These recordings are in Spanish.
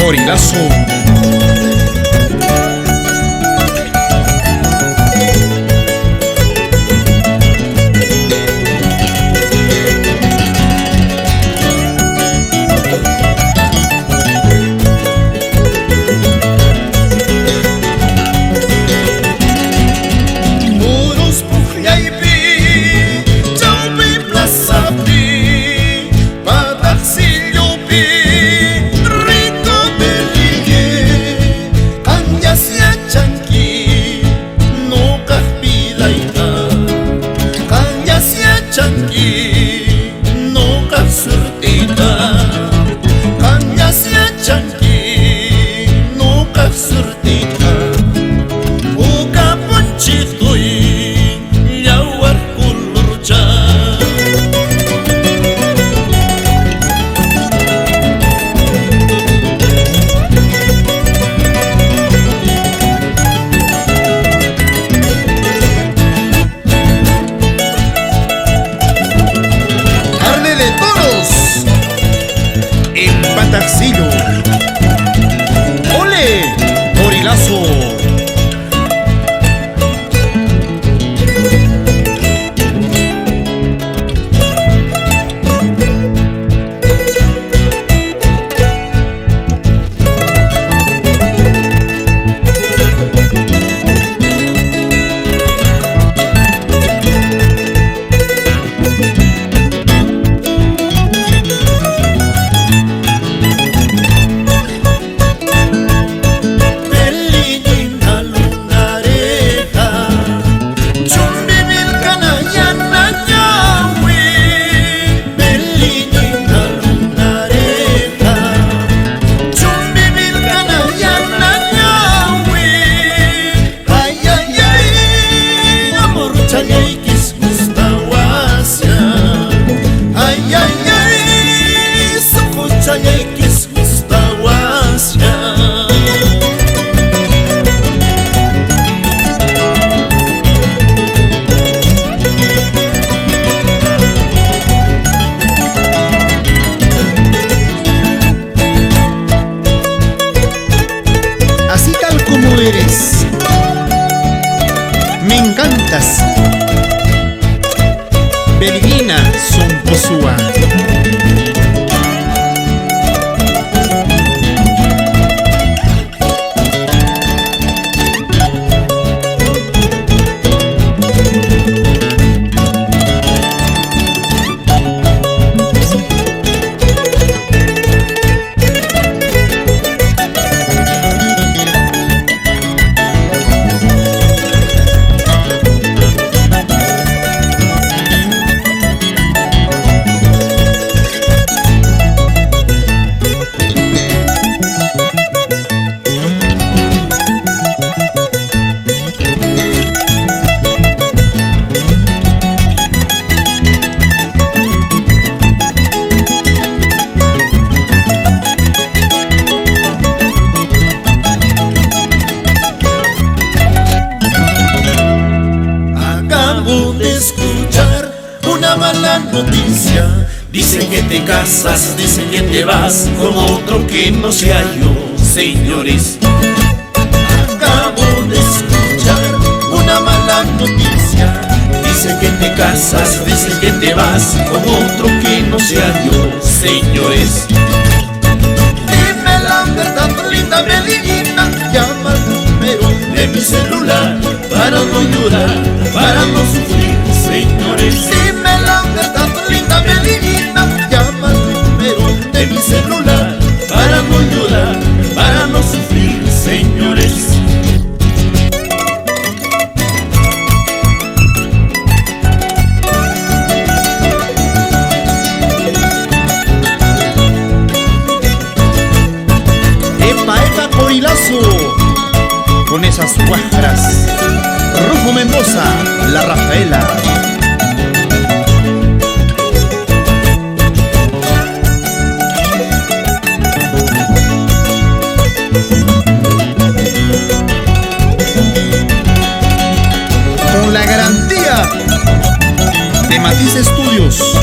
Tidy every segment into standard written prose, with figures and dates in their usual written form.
Orilazo. Taxillo. ¡Ole! Orilazo. Eres, me encantas, Belivina Somposua. Mala noticia, dicen que te casas, dicen que te vas con otro que no sea yo, señores. Acabo de escuchar una mala noticia, dicen que te casas, dicen que te vas con otro que no sea yo, señores. Dime la verdad, linda Belivina, llama al número de mi celular para no llorar, para no sufrir, señores. Dime la verdad, linda Belivina, llama al número de mi celular para no llorar, para no sufrir, señores. Orilazo, con esas guajaras. Rufo Mendoza, la Rafaela. Con la garantía de Matiz Estudios,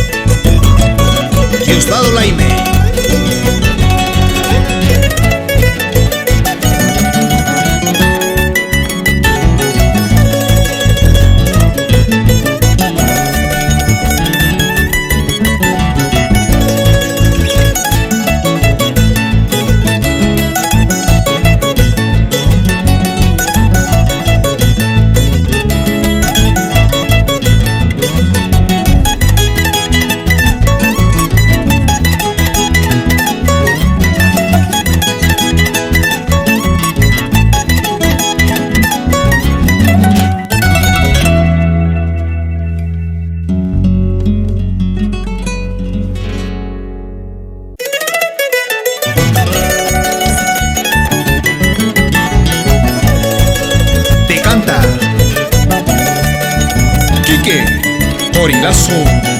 Diosdado Laime. Gorilazo.